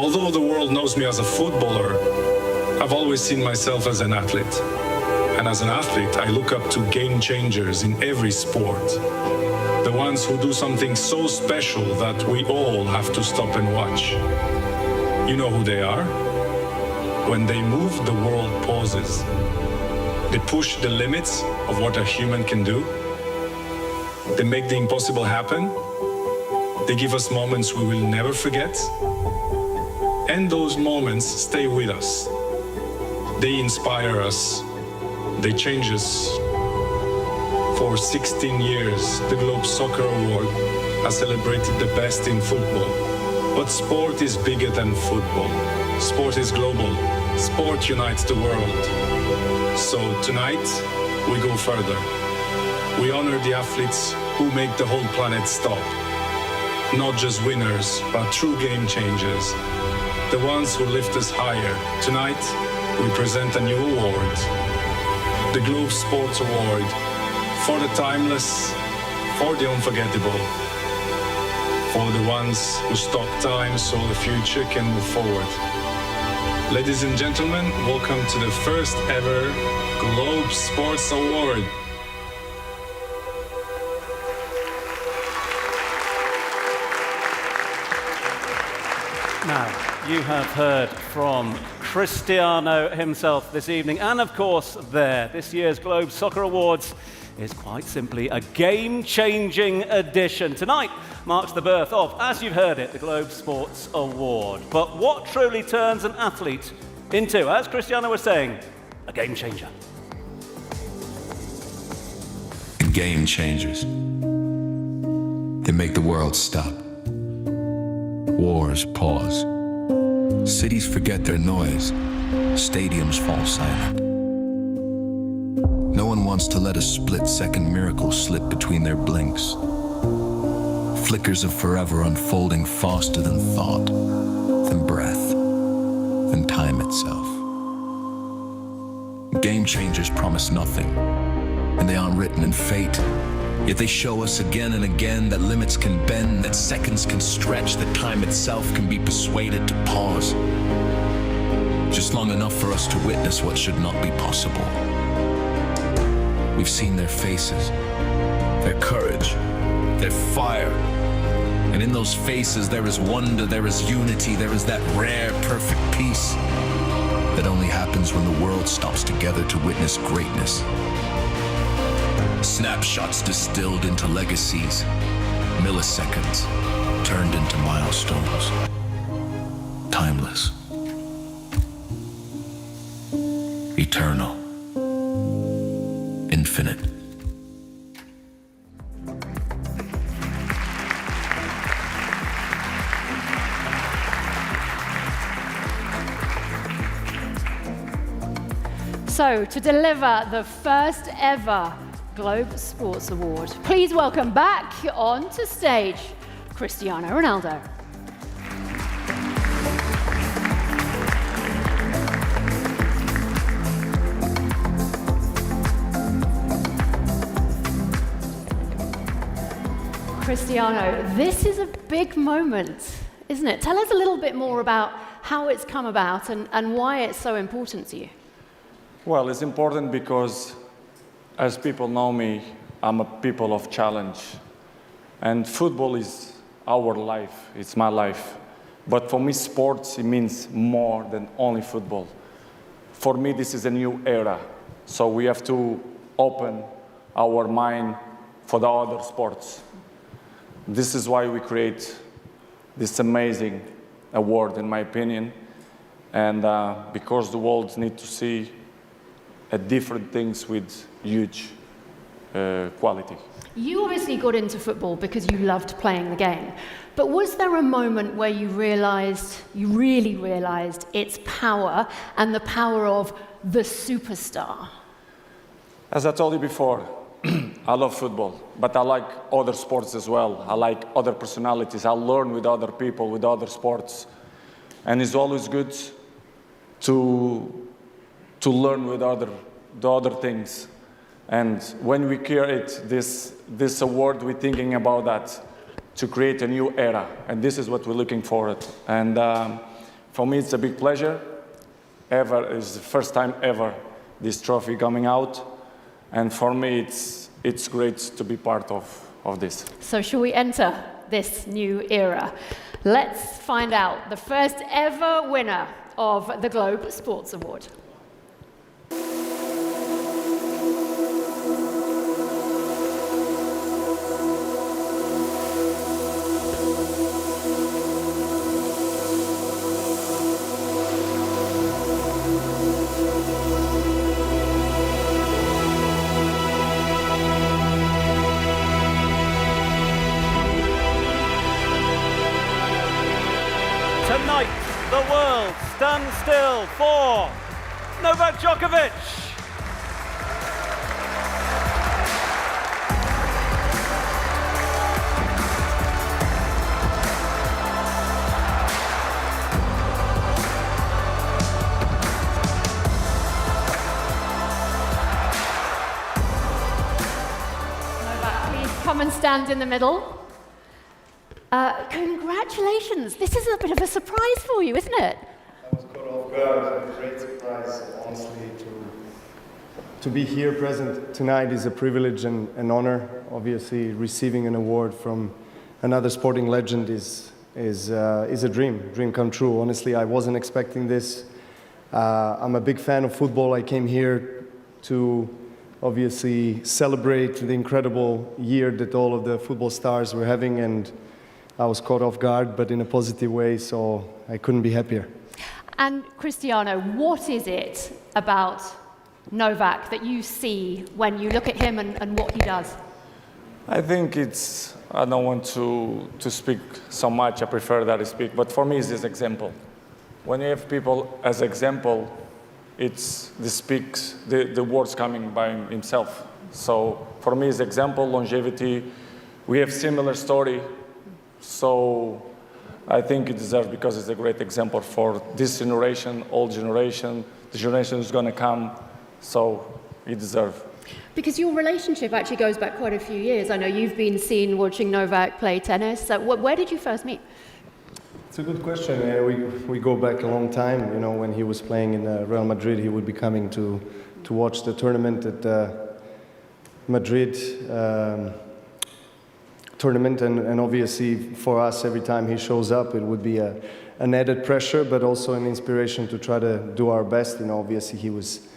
Although the world knows me as a footballer, I've always seen myself as an athlete. And as an athlete, I look up to game changers in every sport. The ones who do something so special that we all have to stop and watch. You know who they are? When they move, the world pauses. They push the limits of what a human can do. They make the impossible happen. They give us moments we will never forget. And those moments stay with us. They inspire us. They change us. For 16 years, the Globe Soccer Award has celebrated the best in football. But sport is bigger than football. Sport is global. Sport unites the world. So tonight, we go further. We honor the athletes who make the whole planet stop. Not just winners, but true game changers. The ones who lift us higher. Tonight, we present a new award. The Globe Sports Award. For the timeless, for the unforgettable, for the ones who stop time so the future can move forward. Ladies and gentlemen, welcome to the first ever Globe Sports Award. Now, you have heard from Cristiano himself this evening, and of course this year's Globe Soccer Awards is quite simply a game-changing edition. Tonight marks the birth of, as you've heard it, the Globe Sports Award. But what truly turns an athlete into, as Cristiano was saying, a game changer? Game changers. They make the world stop. Wars pause. Cities forget their noise. Stadiums fall silent. No one wants to let a split-second miracle slip between their blinks. Flickers of forever unfolding faster than thought, than breath, than time itself. Game changers promise nothing, and they aren't written in fate. Yet they show us again and again that limits can bend, that seconds can stretch, that time itself can be persuaded to pause. Just long enough for us to witness what should not be possible. We've seen their faces, their courage, their fire. And in those faces there is wonder, there is unity, there is that rare, perfect peace that only happens when the world stops together to witness greatness. Snapshots distilled into legacies, milliseconds turned into milestones. Timeless. Eternal. Infinite. So, to deliver the first ever Globe Sports Award, please welcome back onto stage Cristiano Ronaldo. Cristiano, this is a big moment, isn't it? Tell us a little bit more about how it's come about and why it's so important to you. Well, it's important because, as people know me, I'm a people of challenge. And football is our life, it's my life. But for me, sports, it means more than only football. For me, this is a new era. So we have to open our mind for the other sports. This is why we create this amazing award, in my opinion. And because the world needs to see different things with huge quality. You obviously got into football because you loved playing the game. But was there a moment where you really realized its power and the power of the superstar? As I told you before, I love football, but I like other sports as well. I like other personalities. I learn with other people, with other sports. And it's always good to learn with the other things. And when we create this award, we're thinking about that, to create a new era. And this is what we're looking for. And For me, it's a big pleasure. It's the first time ever this trophy coming out. And for me, it's great to be part of this. So shall we enter this new era? Let's find out the first ever winner of the Globe Sports Award. Tonight, the world stands still for Novak Djokovic. Novak, please come and stand in the middle. Congratulations. This is a bit of a surprise for you, isn't it? I was caught off guard. A great surprise, honestly. To be here present tonight is a privilege and an honor. Obviously, receiving an award from another sporting legend is a dream come true. Honestly, I wasn't expecting this. I'm a big fan of football. I came here to obviously celebrate the incredible year that all of the football stars were having, and I was caught off guard, but in a positive way, so I couldn't be happier. And Cristiano, what is it about Novak that you see when you look at him and what he does? I think I don't want to speak so much, I prefer that I speak, but for me it's this example. When you have people as example, it's the words coming by himself. So for me it's example, longevity, we have similar story, so I think it deserves, because it's a great example for this generation, old generation, the generation is going to come, so it deserves. Because your relationship actually goes back quite a few years. I know you've been seen watching Novak play tennis. Where did you first meet? It's a good question. We go back a long time. You know, when he was playing in Real Madrid, he would be coming to watch the tournament at Madrid. Tournament, and obviously for us, every time he shows up, it would be an added pressure, but also an inspiration to try to do our best. You know, obviously he was,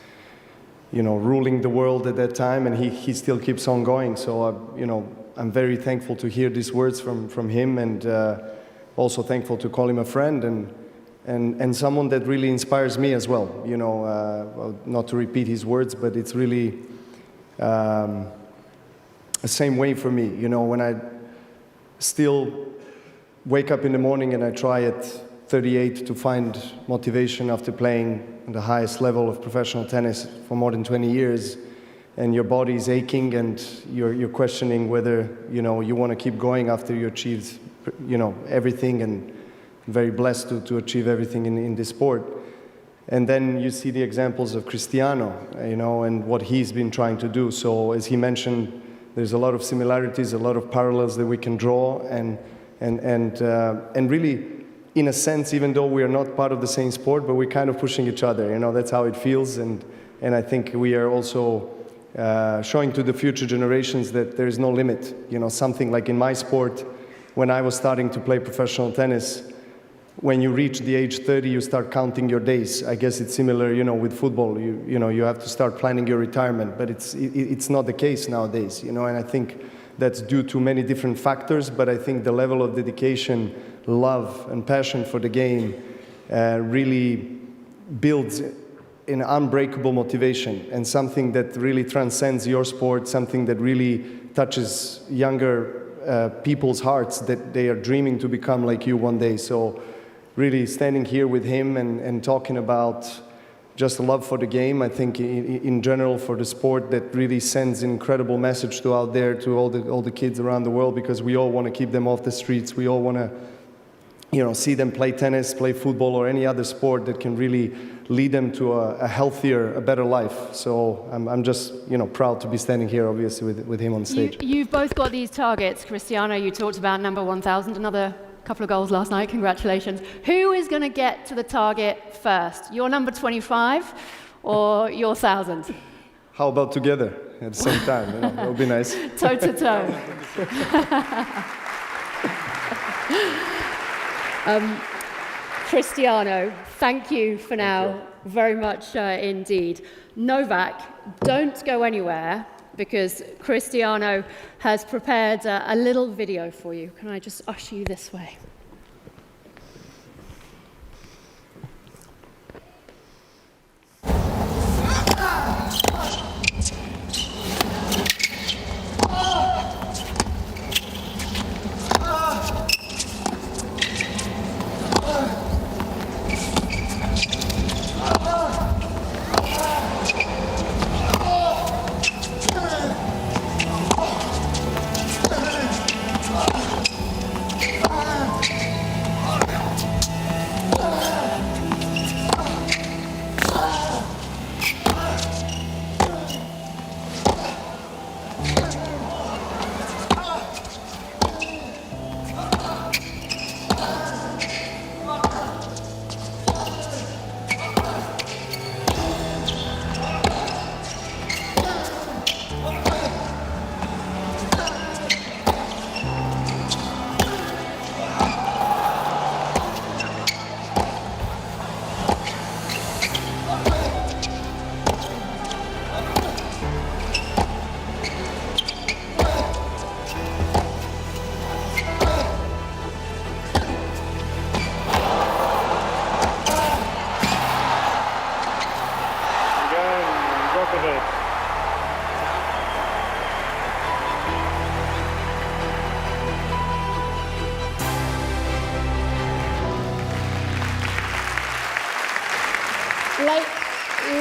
ruling the world at that time, and he still keeps on going. So, I'm very thankful to hear these words from him, and also thankful to call him a friend and someone that really inspires me as well. Well, not to repeat his words, but it's really the same way for me. When I still wake up in the morning and I try at 38 to find motivation after playing the highest level of professional tennis for more than 20 years, and your body is aching and you're questioning whether you want to keep going after you achieved everything, and I'm very blessed to achieve everything in this sport. And then you see the examples of Cristiano, and what he's been trying to do. So as he mentioned, there's a lot of similarities, a lot of parallels that we can draw, and really, in a sense, even though we are not part of the same sport, but we're kind of pushing each other. That's how it feels, and I think we are also showing to the future generations that there is no limit. Something like in my sport, when I was starting to play professional tennis, when you reach the age 30, you start counting your days. I guess it's similar, with football. You have to start planning your retirement, but it's not the case nowadays, and I think that's due to many different factors, but I think the level of dedication, love, and passion for the game really builds an unbreakable motivation, and something that really transcends your sport, something that really touches younger people's hearts, that they are dreaming to become like you one day. So really standing here with him and talking about just love for the game, I think in general for the sport, that really sends an incredible message out there to all the kids around the world, because we all want to keep them off the streets. We all want to see them play tennis, play football, or any other sport that can really lead them to a healthier, a better life. So I'm just proud to be standing here, obviously, with him on stage. You've both got these targets. Cristiano, you talked about number 1,000. Another couple of goals last night, congratulations. Who is going to get to the target first? Your number 25 or your 1,000? How about together at the same time? You know, that would be nice. Toe to toe. Cristiano, thank you for now, very much indeed. Novak, don't go anywhere because Cristiano has prepared a little video for you. Can I just usher you this way?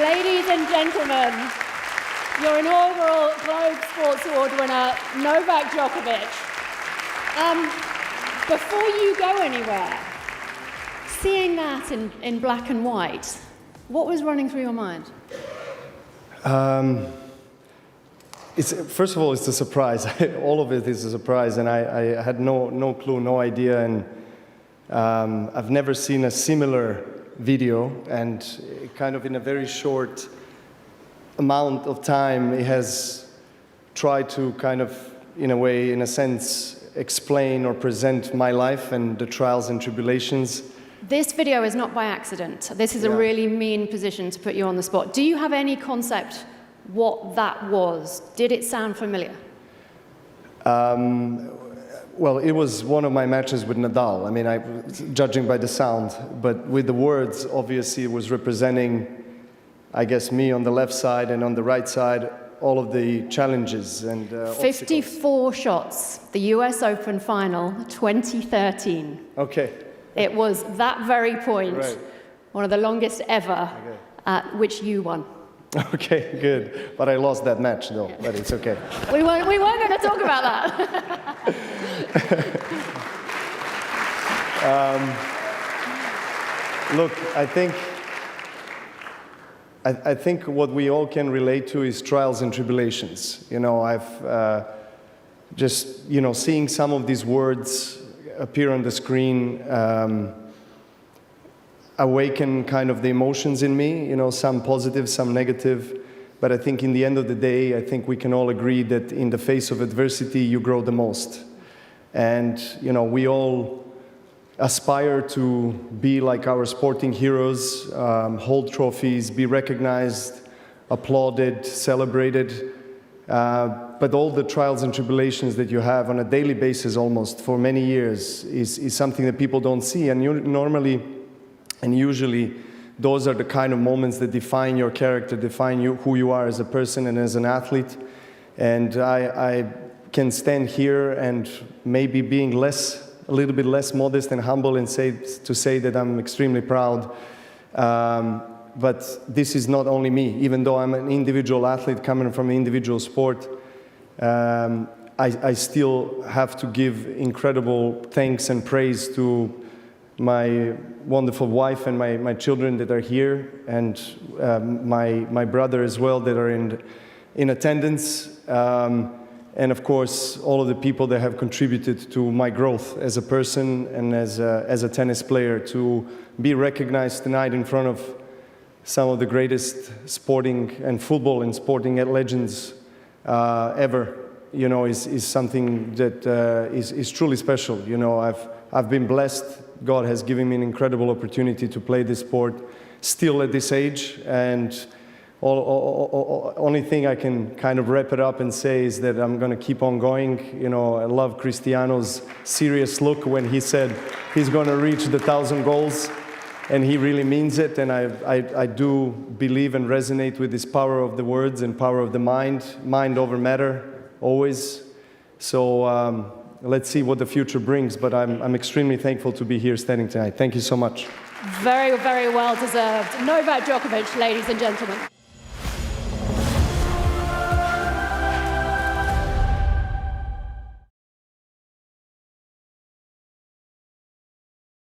Ladies and gentlemen, your inaugural Globe Sports Award winner, Novak Djokovic. Before you go anywhere, seeing that in black and white, what was running through your mind? First of all, it's a surprise. All of it is a surprise, and I had no clue, no idea, and I've never seen a similar video, and kind of in a very short amount of time, it has tried to kind of, in a way, in a sense, explain or present my life and the trials and tribulations. This video is not by accident. This is a really mean position to put you on the spot. Do you have any concept what that was? Did it sound familiar? Well, it was one of my matches with Nadal. I mean, judging by the sound, but with the words, obviously it was representing, I guess, me on the left side, and on the right side, all of the challenges and 54 shots, the US Open final, 2013. Okay. It was that very point, Right. one of the longest ever, at which you won. Okay, good. But I lost that match, though, but it's okay. We weren't going to talk about that. Look, I think what we all can relate to is trials and tribulations. You know, I've just, you know, seeing some of these words appear on the screen awaken kind of the emotions in me, you know, some positive, some negative. But I think in the end of the day, I think we can all agree that in the face of adversity, you grow the most. And, you know, we all aspire to be like our sporting heroes, hold trophies, be recognized, applauded, celebrated. But all the trials and tribulations that you have on a daily basis almost for many years is something that people don't see. And normally and usually those are the kind of moments that define your character, define you, who you are as a person and as an athlete. And I can stand here and maybe being a little bit less modest and humble and say that I'm extremely proud. But this is not only me. Even though I'm an individual athlete coming from an individual sport, I still have to give incredible thanks and praise to my wonderful wife and my children that are here, and my brother as well that are in attendance. and of course, all of the people that have contributed to my growth as a person and as a tennis player. To be recognized tonight in front of some of the greatest sporting and football and sporting legends ever, you know, is something that is truly special. You know, I've been blessed. God has given me an incredible opportunity to play this sport still at this age, and only thing I can kind of wrap it up and say is that I'm going to keep on going. You know, I love Cristiano's serious look when he said he's going to reach the 1,000 goals, and he really means it. And I do believe and resonate with this power of the words and power of the mind over matter, always. So let's see what the future brings, but I'm extremely thankful to be here standing tonight. Thank you so much. Very, very well deserved. Novak Djokovic, ladies and gentlemen.